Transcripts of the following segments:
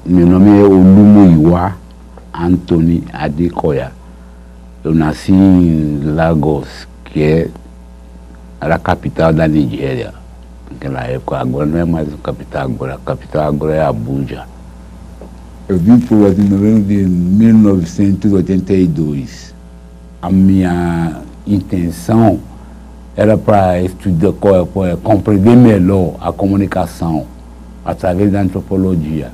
Meu nome é Olumoyiwa Anthony Adekoya. Eu nasci em Lagos, que é a capital da Nigéria. Naquela época, agora não é mais a capital, a capital agora é Abuja. Eu vim para o Brasil no ano de 1982. A minha intenção era para estudar, compreender melhor a comunicação através da antropologia.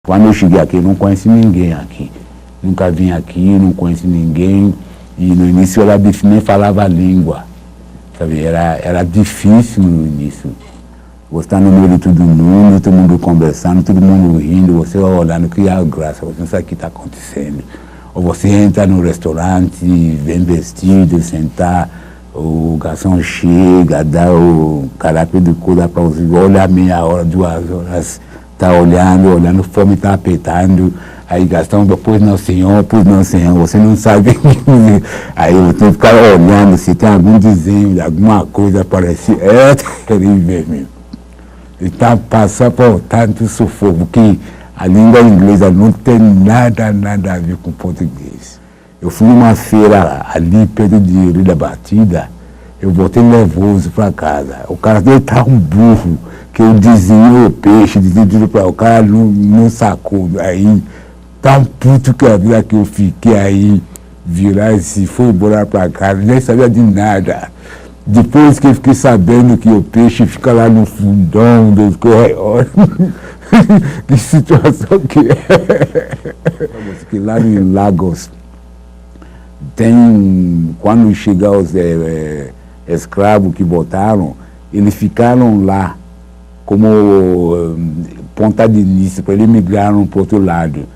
Quando eu cheguei aqui, eu não conheci ninguém aqui. Nunca vim aqui, não conheci ninguém. E no início eu nem falava a língua. Sabe? Era difícil no início. Você está no meio de todo mundo conversando, todo mundo rindo, você vai olhando que há graça, você não sabe o que está acontecendo. Ou você entra no restaurante, vem vestido, sentar, o garçom chega, dá o caracol de coisa para você, olha meia hora, 2 horas, está olhando, fome está apertando, aí Gastão, pois não senhor, você não sabe. Aí você tem que ficar olhando se tem algum desenho, alguma coisa parecida. É terrível mesmo. Então passar por tanto sufoco, porque a língua inglesa não tem nada a ver com português. Eu fui numa feira ali perto de Rio da Batida, eu voltei nervoso para casa. O cara dele tá um burro, que eu desenhei o peixe, desenhei para o cara não sacou. Aí, tão puto que a vida que eu fiquei aí, virar e se foi embora para casa, nem sabia de nada. Depois que eu fiquei sabendo que o peixe fica lá no fundão dos corredores, que situação que é. Que lá em Lagos tem, quando chegaram os escravos que botaram, eles ficaram lá como ponta de início, para eles migraram para o outro lado.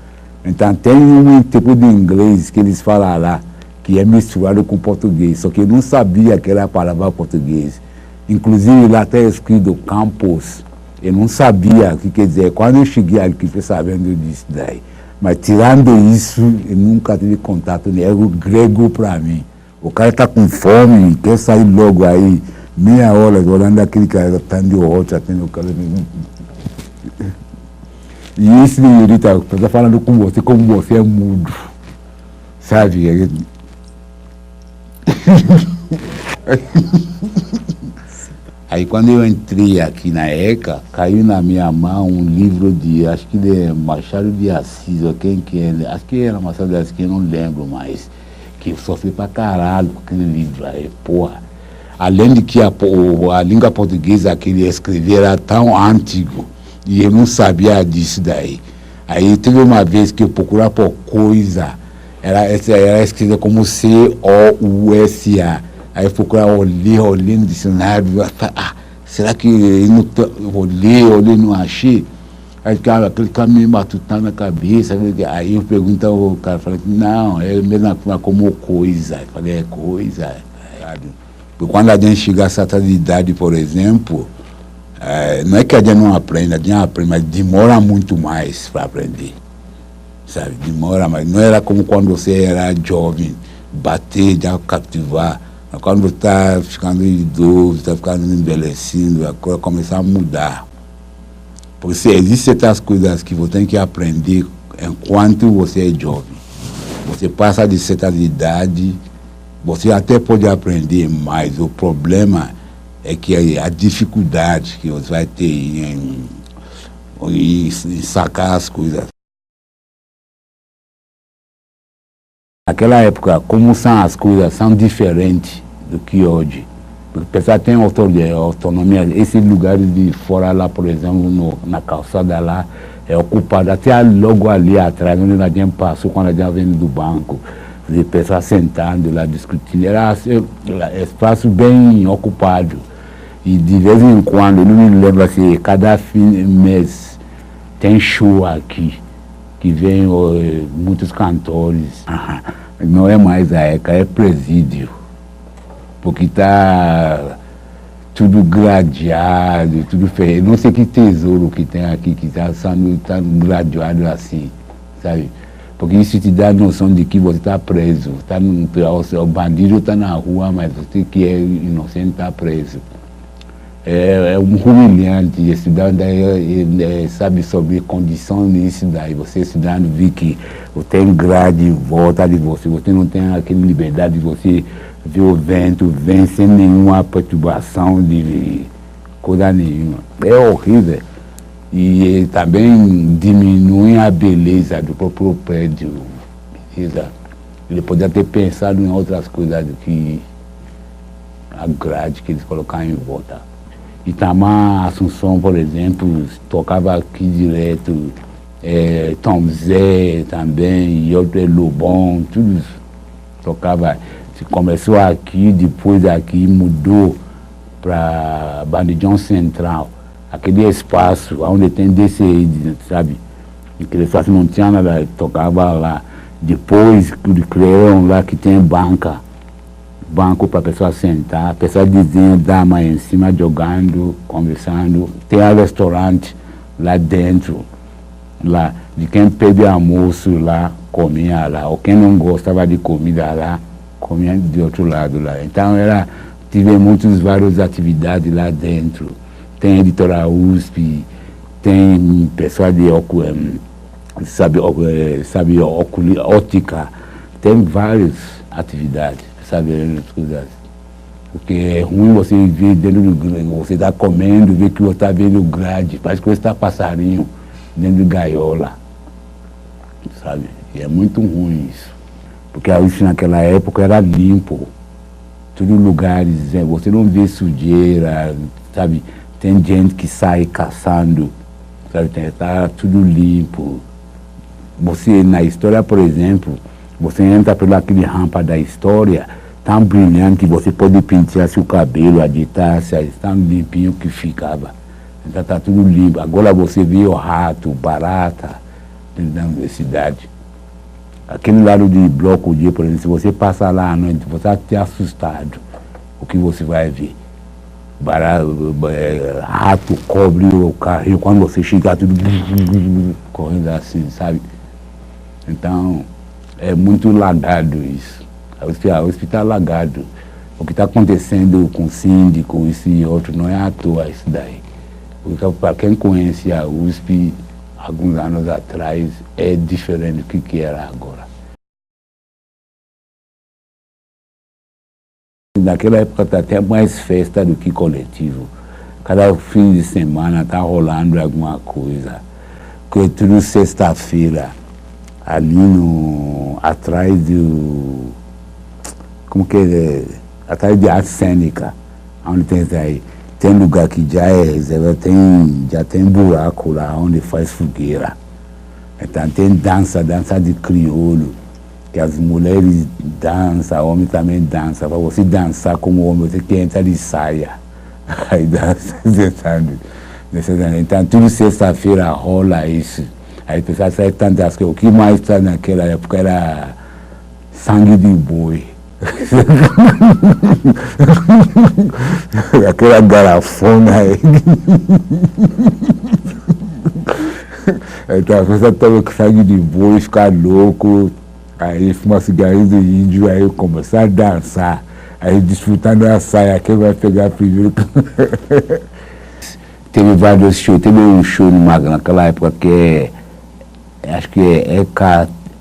Então tem um tipo de inglês que eles falam lá, que é misturado com português, só que eu não sabia que era a palavra português. Inclusive lá está escrito campus, eu não sabia o que quer dizer. Quando eu cheguei aqui, fiquei sabendo disso daí. Mas tirando isso, eu nunca tive contato, nem era o grego para mim. O cara está com fome, quer sair logo aí, meia hora, olhando aquele cara, atende o outro, atende o cara. E esse senhorita está falando com você, como você é mudo, sabe? Aí quando eu entrei aqui na ECA, caiu na minha mão um livro de, acho que de Machado de Assis, ou quem que é, acho que era Machado de Assis, que eu não lembro mais, que eu sofri pra caralho com aquele livro aí, porra. Além de que a língua portuguesa que ele escrevia era tão antigo, e eu não sabia disso daí. Aí teve uma vez que eu procurava por coisa, era escrita como C-O-U-S-A. Aí eu procurava, olhei no dicionário, será que eu não olhei, não achei? Aí aquele cara me matutando na cabeça. Aí eu pergunto ao cara, falei, não, é mesmo como coisa. Eu falei, é coisa. Porque quando a gente chega a certa idade, por exemplo, não é que a gente não aprende, a gente aprende, mas demora muito mais para aprender. Sabe, demora mais. Não era como quando você era jovem, bater, já cativar. Quando você está ficando idoso, está ficando envelhecendo, a coisa começa a mudar. Porque existem certas coisas que você tem que aprender enquanto você é jovem. Você passa de certa idade, você até pode aprender mais. O problema é que a dificuldade que você vai ter em sacar as coisas. Naquela época, como são as coisas, são diferentes do que hoje. Porque o pessoal tem autonomia. Esses lugares de fora lá, por exemplo, na calçada lá, é ocupado. Até logo ali atrás, onde a gente passou, quando a gente vem do banco, o pessoal sentando lá, discutindo. Era espaço bem ocupado. E de vez em quando, eu não me lembro se cada mês tem show aqui, que vem muitos cantores. Não é mais a ECA, é presídio. Porque está tudo gradeado, tudo feio. Não sei que tesouro que tem aqui, que está sendo gradeado assim, sabe? Porque isso te dá a noção de que você está preso. O bandido está na rua, mas você que é inocente está preso. É humilhante. Estudando sabe sobre condições nisso daí. Você estudando vê que tem grade em volta de você. Você não tem aquela liberdade de você ver o vento, vem sem nenhuma perturbação de coisa nenhuma. É horrível. E também diminui a beleza do próprio prédio. Beleza? Ele poderia ter pensado em outras coisas do que a grade que eles colocaram em volta. Itamar Assunção, por exemplo, tocava aqui direto, Tom Zé também, e outro Lobão, tudo tocava. Começou aqui, depois aqui mudou para Bandejão Central, aquele espaço onde tem DCI, sabe? Aquele espaço não tinha nada, tocava lá. Depois criaram lá que tem banco para a pessoa sentar, a pessoa desenha dama em cima, jogando, conversando. Tem um restaurante lá dentro, lá, de quem pede almoço lá, comia lá, ou quem não gostava de comida lá, comia de outro lado lá. Então tive várias atividades lá dentro. Tem editora USP, tem pessoal de ótica, tem várias atividades. Sabe, porque é ruim você ver dentro do grande, você está comendo, ver que você está vendo grade, parece que você está passarinho dentro de gaiola, sabe? E é muito ruim isso, porque a USP naquela época era limpo, todos os lugares, você não vê sujeira, sabe? Tem gente que sai caçando, sabe? Está tudo limpo. Você, na história, por exemplo, você entra pela aquele rampa da história, tão brilhante que você pode pentear seu cabelo, agitar-se, tão limpinho que ficava. Então está tudo limpo. Agora você vê o rato, barata dentro da universidade. Aquele lado de bloco de, por exemplo, se você passar lá à noite, você vai ter assustado o que você vai ver. Rato cobre o carrinho, quando você chega tudo correndo assim, sabe? Então, é muito lagado isso. A USP está lagado. O que está acontecendo com o síndico, isso e outro, não é à toa isso daí. Para quem conhece a USP, alguns anos atrás, é diferente do que era agora. Naquela época está até mais festa do que coletivo. Cada fim de semana está rolando alguma coisa. Que tudo sexta-feira, ali atrás do... Como que é? Atrás de arte cênica, onde tem isso aí. Tem lugar que já é reserva, já tem buraco lá onde faz fogueira. Então tem dança de crioulo, que as mulheres dançam, homem também dança. Para você dançar como homem, você tem que entrar de saia. Aí dança, então tudo sexta-feira rola isso. Aí o pessoal sai tantas coisas. O que mais está naquela época era sangue de boi. Aquela garrafona aí. Então a pessoa toma com sangue de boi, fica louco, aí fuma cigarrinho do índio, aí começa a dançar, aí desfrutando a saia, quem vai pegar primeiro. Teve vários shows, teve um show naquela época que acho que é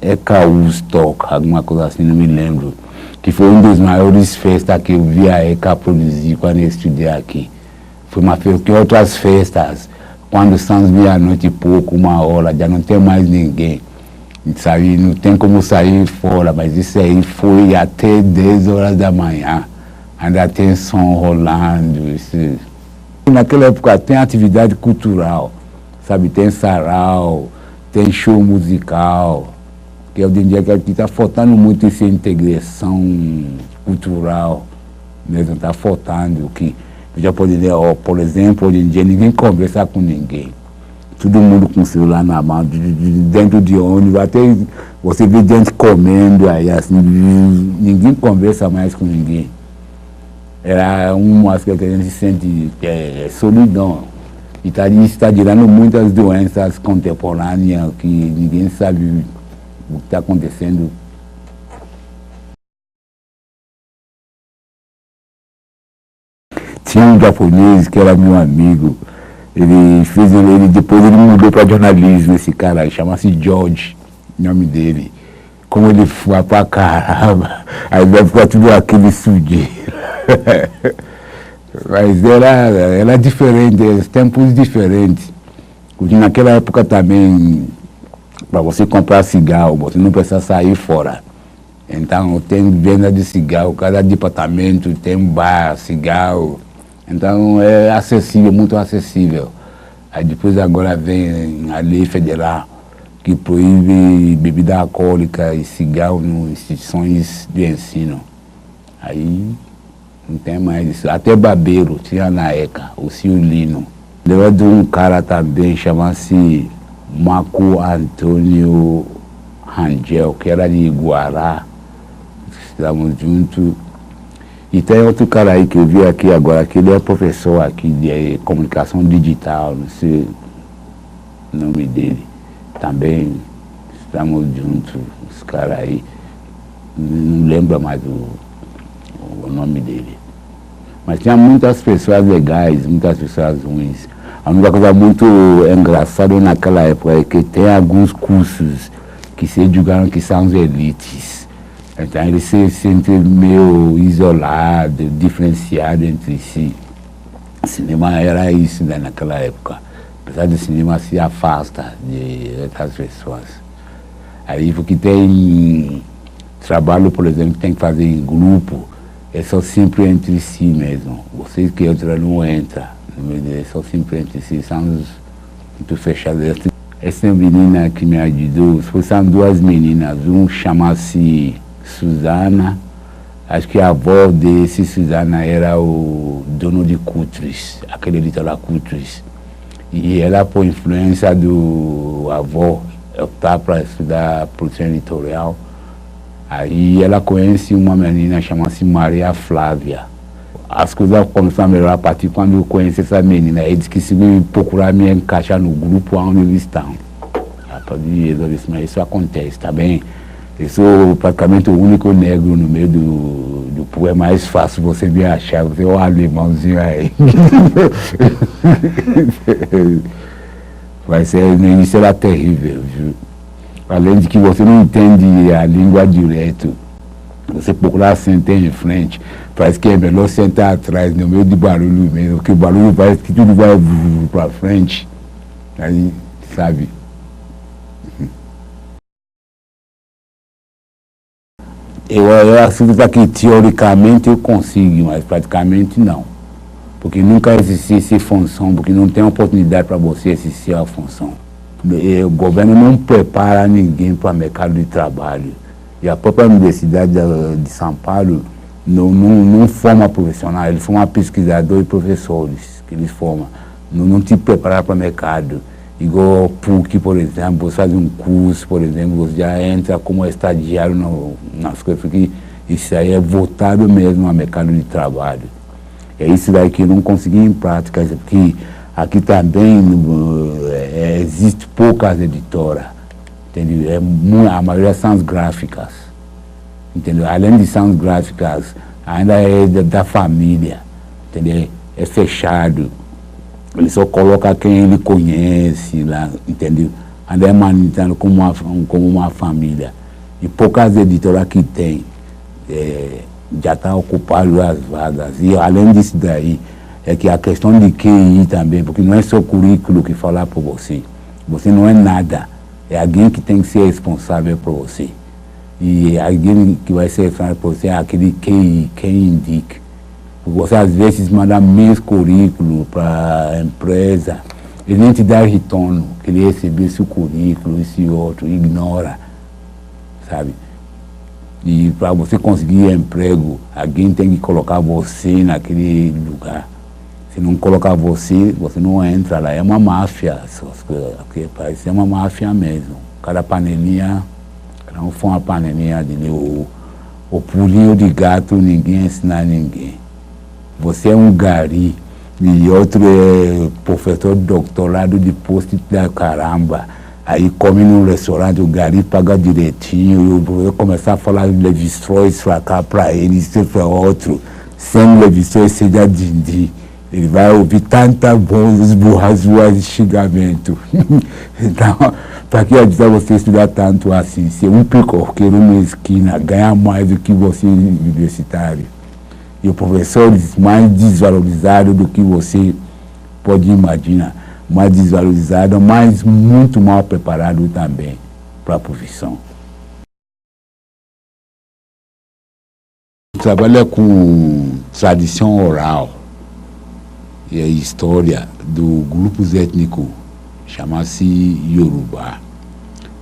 Eka Woodstock, alguma coisa assim, não me lembro. Que foi uma das maiores festas que eu vi a ECA produzir quando eu estudei aqui. Foi uma festa que outras festas, quando são meia-noite e pouco, 1 hora, já não tem mais ninguém. Sabe, não tem como sair fora, mas isso aí foi até 10 horas da manhã. Ainda tem som rolando. Isso. Naquela época tem atividade cultural, sabe, tem sarau, tem show musical. Que hoje em dia que está faltando muito essa integração cultural, mesmo está faltando, que já pode dizer, por exemplo, hoje em dia ninguém conversa com ninguém, todo mundo com o celular na mão, dentro de ônibus, até você vê gente comendo aí, assim, ninguém conversa mais com ninguém. Era uma coisa que a gente sente, solidão, e está gerando muitas doenças contemporâneas que ninguém sabe o que está acontecendo. Tinha um japonês que era meu amigo, depois ele mudou para jornalismo, esse cara, chama-se George, o nome dele. Como ele foi pra caramba, aí vai ficar tudo aquele sujeira. Mas era diferente, tempos diferentes. Porque naquela época também, para você comprar cigarro, você não precisa sair fora. Então tem venda de cigarro, cada departamento tem um bar, cigarro. Então é acessível, muito acessível. Aí depois agora vem a lei federal que proíbe bebida alcoólica e cigarro nas instituições de ensino. Aí não tem mais isso. Até barbeiro tinha na ECA, o Ciolino. Levou de um cara também, chama-se Marco Antônio Rangel, que era de Guará. Estávamos juntos. E tem outro cara aí que eu vi aqui agora, que ele é professor aqui de comunicação digital, não sei o nome dele. Também estamos juntos, os caras aí. Não lembro mais o nome dele. Mas tinha muitas pessoas legais, muitas pessoas ruins. A única coisa muito engraçada naquela época é que tem alguns cursos que se julgaram que são os elites. Então eles se sentem meio isolados, diferenciados entre si. O cinema era isso, né, naquela época. Apesar do cinema se afasta de outras pessoas. Aí porque tem trabalho, por exemplo, que tem que fazer em grupo, é só sempre entre si mesmo. Vocês que outra não entra, é só sempre entre si, são muito fechados. Essa menina que me ajudou, são duas meninas, um chama-se Suzana, acho que a avó desse Suzana era o dono de Cutris, aquele editor da Cutris. E ela, por influência do avô, optar para estudar produção editorial. Aí ela conhece uma menina chamada Maria Flávia. As coisas começaram a melhorar a partir de quando eu conheci essa menina. Ele disse que se me procurar me encaixar no grupo onde eles estão. Mas isso acontece, tá bem? Eu sou praticamente o único negro no meio do povo. É mais fácil você me achar, você é um alemãozinho aí. Vai ser, no início era terrível, viu? Além de que você não entende a língua direto. Você procurar sentar em frente, parece que é melhor sentar atrás, no meio de barulho mesmo, porque o barulho parece que tudo vai para frente. Aí, sabe? Eu acredito que teoricamente eu consigo, mas praticamente não. Porque nunca existe essa função, porque não tem oportunidade para você exercer a função. O governo não prepara ninguém para o mercado de trabalho. E a própria Universidade de São Paulo não forma profissionais, ele forma pesquisadores e professores que eles formam. Não te prepara para o mercado. Igual o PUC, por exemplo, você faz um curso, por exemplo, você já entra como estagiário nas coisas, porque isso aí é voltado mesmo ao mercado de trabalho. É isso daí que eu não consegui em prática, porque aqui também existe poucas editoras, entendeu? A maioria são as gráficas, entendeu? Além de são as gráficas, ainda é da família, entendeu? É fechado. Ele só coloca quem ele conhece lá, entendeu? Ainda é manitando como uma família. E poucas editoras que tem, já estão ocupando as vagas. E além disso daí, é que a questão de QI também, porque não é só o currículo que fala por você. Você não é nada. É alguém que tem que ser responsável por você. E alguém que vai ser responsável por você é aquele QI, quem indica. Você às vezes manda meus currículos para a empresa, ele nem te dá retorno, que ele recebeu esse currículo, esse outro, ignora, sabe? E para você conseguir emprego, alguém tem que colocar você naquele lugar. Se não colocar você, você não entra lá. É uma máfia, aqui parece uma máfia mesmo. Cada panelinha, cada um foi uma panelinha dele. O pulinho de gato, ninguém ensina a ninguém. Você é um gari e outro é professor de doutorado de posto da caramba. Aí come num restaurante, o gari paga direitinho, e o professor começar a falar de Levi-Strauss pra cá, para ele, isso para outro, sem Levi-Strauss seja dindi. Ele vai ouvir tanta voz, burras de xingamento. Então, para que adianta você estudar tanto assim? Ser um picoqueiro na esquina, ganhar mais do que você universitário. E o professor mais desvalorizado do que você pode imaginar. Mais desvalorizado, mas muito mal preparado também para a profissão. Trabalha com tradição oral e a história do grupo étnico, chama-se Yorubá.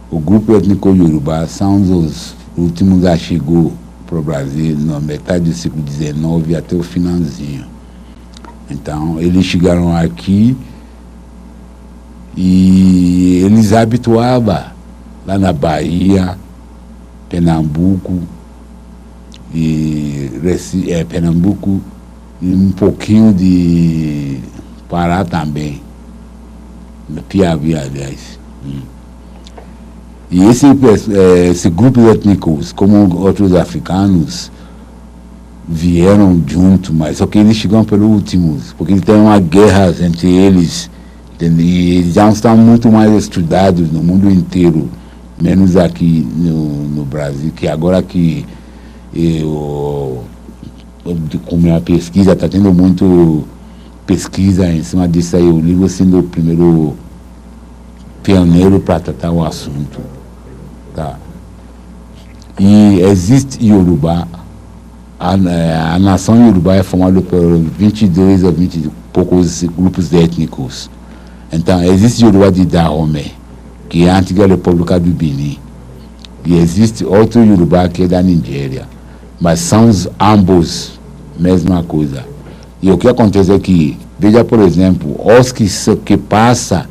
O grupo étnico Yorubá são os últimos a chegou para o Brasil na metade do século XIX até o finalzinho. Então, eles chegaram aqui e eles habituavam lá na Bahia, Pernambuco e Pernambuco e um pouquinho de Pará também, Piauí, aliás. E esse grupo étnicos, como outros africanos, vieram junto, mas só que eles chegaram pelos últimos, porque tem uma guerra entre eles, e eles já estão muito mais estudados no mundo inteiro, menos aqui no Brasil, que agora que com minha pesquisa, está tendo muito pesquisa em cima disso aí, o livro sendo o primeiro pioneiro para tratar o assunto. Tá. E existe Yorubá, a nação Yorubá é formada por 22 ou 20 e poucos grupos étnicos. Então, existe Yorubá de Dahomey, que é a antiga República do Benin. E existe outro Yorubá que é da Nigéria. Mas são ambos mesma coisa. E o que acontece é que, veja, por exemplo, os que passam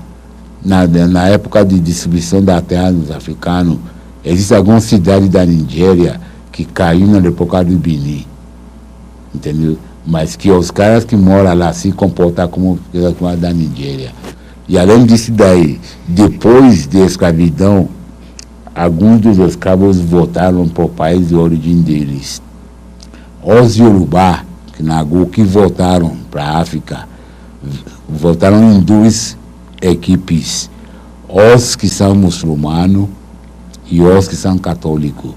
na época de distribuição da terra dos africanos, existe alguma cidade da Nigéria que caiu na República do Benin. Entendeu? Mas que os caras que moram lá se comportam como da Nigéria. E além disso daí, depois da escravidão, alguns dos escravos voltaram para o país de origem deles. Os Yorubá, que voltaram para a África, voltaram em duas equipes. Os que são muçulmanos e os que são católicos.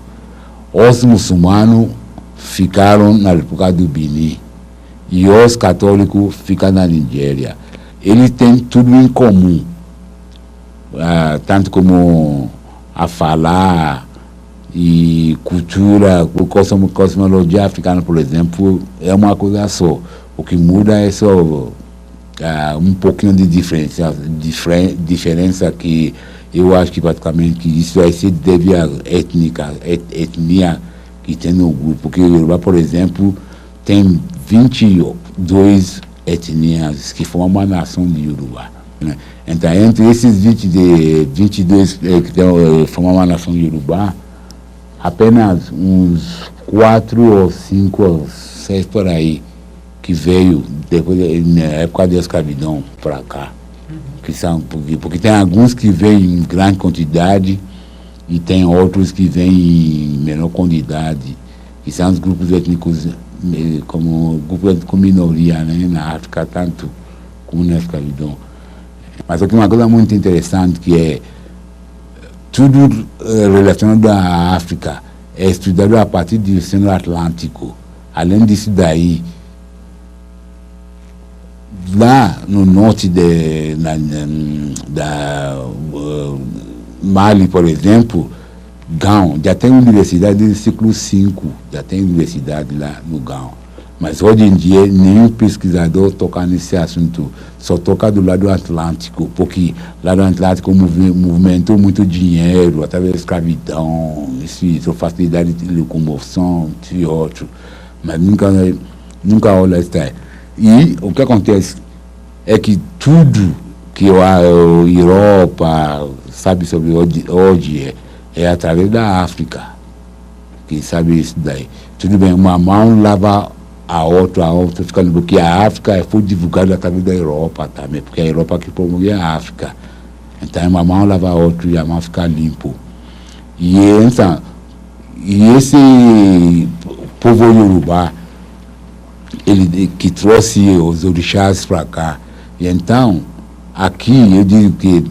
Os muçulmanos ficaram na República do Benin e os católicos ficam na Nigéria. Eles têm tudo em comum, tanto como a falar e cultura, cosmologia africana, por exemplo, é uma coisa só. O que muda é só um pouquinho de diferença que eu acho que praticamente que isso vai ser devido à etnia que tem no grupo. Porque o Yorubá, por exemplo, tem 22 etnias que formam uma nação de Yorubá. Né? Então, entre esses 22 que formam uma nação de Yorubá, apenas uns 4 ou 5 ou 6 por aí que veio depois, na época da escravidão para cá. Que são, porque tem alguns que vêm em grande quantidade e tem outros que vêm em menor quantidade, que são os grupos étnicos como grupo étnico minoria, né, na África, tanto como na escravidão. Mas aqui uma coisa muito interessante que é tudo relacionado à África é estudado a partir do Oceano Atlântico. Além disso daí, lá no norte da Mali, por exemplo, Gão, já tem universidade desde o século V, já tem universidade lá no Gão. Mas hoje em dia nenhum pesquisador toca nesse assunto, só toca do lado atlântico, porque lá do Atlântico movimentou muito dinheiro através da escravidão, isso, facilidade de locomoção e outro, mas nunca olha isso aí. E o que acontece é que tudo que a Europa sabe sobre hoje é através da África, que sabe isso daí. Tudo bem, uma mão lava a outra ficando, porque a África foi divulgada através da Europa também, porque é a Europa que promovia a África. Então, uma mão lava a outra e a mão fica limpo. E então, esse povo Yorubá, ele que trouxe os orixás para cá. E então, aqui eu digo que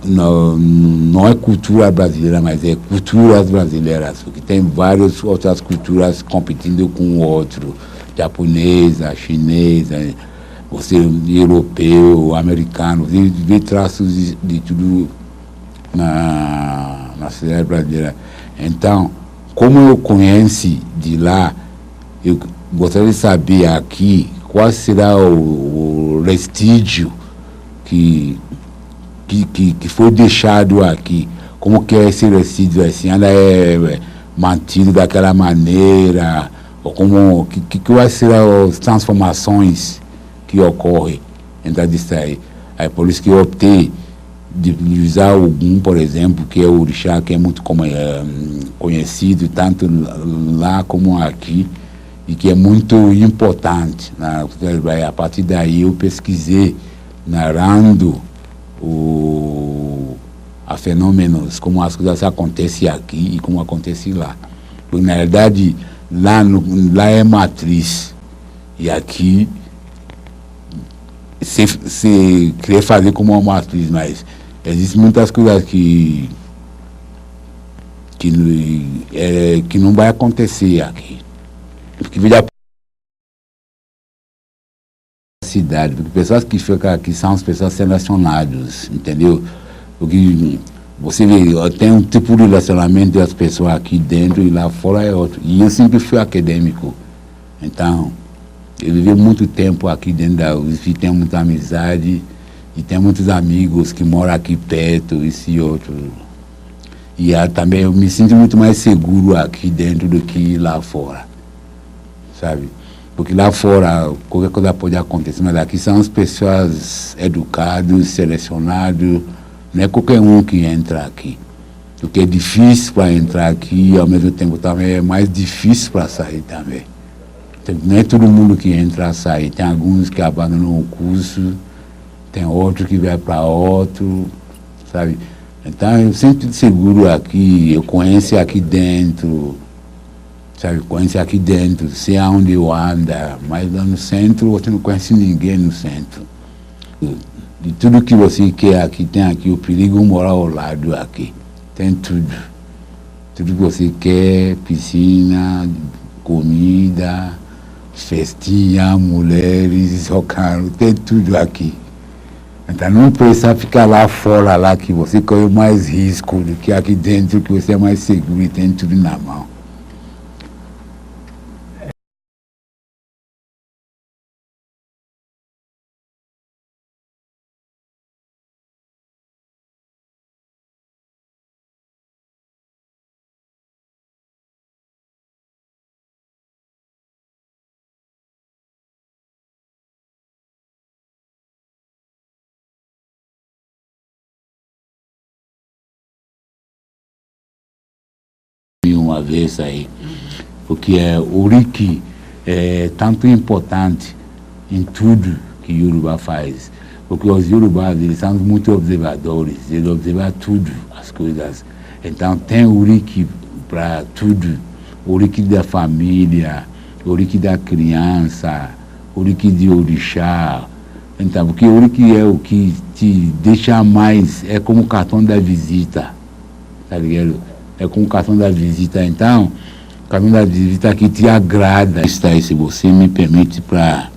não é cultura brasileira, mas é culturas brasileiras, porque tem várias outras culturas competindo com o outro, japonesa, chinesa, você europeu, americano, vê traços de tudo na sociedade brasileira. Então, como eu conheço de lá, eu gostaria de saber aqui qual será o vestígio que foi deixado aqui, como que é esse vestígio assim, ela é mantido daquela maneira, ou como quais serão as transformações que ocorrem dentro disso aí. É por isso que eu optei de usar Ogum, por exemplo, que é o orixá que é muito conhecido tanto lá como aqui, e que é muito importante. A partir daí eu pesquisei, narrando a fenômenos, como as coisas acontecem aqui e como acontecem lá. Porque, na verdade, lá é matriz, e aqui se querer fazer como uma matriz, mas existem muitas coisas que não vai acontecer aqui. Porque veja a cidade, porque pessoas que ficam aqui são as pessoas selecionadas, entendeu? Porque você vê, tem um tipo de relacionamento das pessoas aqui dentro e lá fora é outro. E eu sempre fui acadêmico, então eu vivi muito tempo aqui dentro da USP, tenho muita amizade e tenho muitos amigos que moram aqui perto, isso e outro. E também eu me sinto muito mais seguro aqui dentro do que lá fora, sabe? Porque lá fora qualquer coisa pode acontecer, mas aqui são as pessoas educadas, selecionadas, não é qualquer um que entra aqui. O que é difícil para entrar aqui e ao mesmo tempo também é mais difícil para sair também. Não é todo mundo que entra a sair, tem alguns que abandonam o curso, tem outro que vai para outro, sabe? Então eu sinto seguro aqui, eu conheço aqui dentro, sabe? Conheço aqui dentro, sei aonde eu ando, mas lá no centro você não conhece ninguém no centro. De tudo que você quer aqui, tem aqui o perigo morar ao lado aqui, tem tudo. Tudo que você quer, piscina, comida, festinha, mulheres, carro, tem tudo aqui. Então não precisa ficar lá fora, lá que você corre mais risco do que aqui dentro, que você é mais seguro e tem tudo na mão. Uma vez aí, porque o Uriki é tanto importante em tudo que Yorubá faz, porque os Yorubás eles são muito observadores, eles observam tudo, as coisas. Então tem o Uriki para tudo, o Uriki da família, o Uriki da criança, o Uriki de orixá. Então, porque o Uriki é o que te deixa mais, é como o cartão da visita, tá ligado? É como o cartão da visita. Então, o cartão da visita que te agrada. Está aí, se você me permite para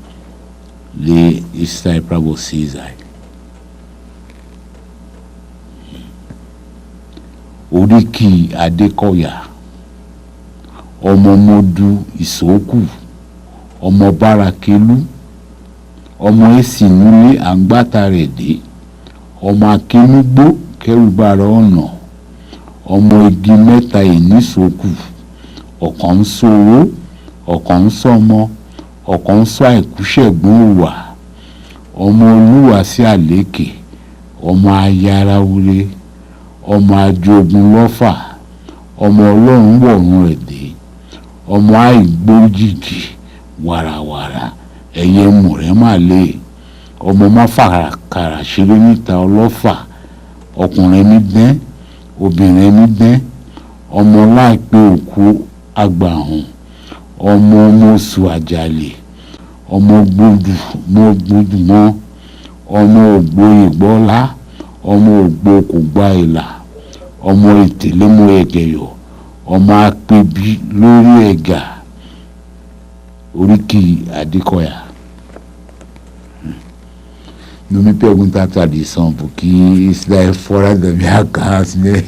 ler, está aí para vocês aí. Uriki Adekoya, ọmọ Modu Isoku, ọmọ Barakelu, ọmọ Esinule Angbatarede, ọmọ Akenugbo Kẹrùbára ọ̀nà, ọmọ igi mẹ́ta ìníṣòkù, ọ̀kan ń sowó, ọ̀kan ń sọmọ, ọ̀kan ń sọ àìkúṣẹ̀gbọ́n òwà, ọmọ olúwa sí àlékè, ọmọ ayarawure, ọmọ ajogun lọ́fà, ọmọ ọlọ́run wọ̀run rẹ̀ dé, ọmọ àìgbójìjì wàràwàrà, ẹyẹ mùrẹ́màlè, ọmọ máfàkàrà ṣeré níta ọlọ́fà, ọkùnrin mi dẹ́n obìnrin mi dẹ́n ọmọ láìpẹ́ òkú àgbàhùn ọmọ mọ́sù àjàlè ọmọ gbódù mọ́ ọmọ ògbóyè gbọ́lá ọmọ ògbó kò gbá ìlà ọmọ ìtẹ̀lẹ́mọ ẹ̀gẹ̀yọ̀ ọmọ apẹ̀bí lórí ẹ̀gà oríkì Adékọ̀yà. Nous me perguntons la tradition pour qui cela est fora de minha casa, né?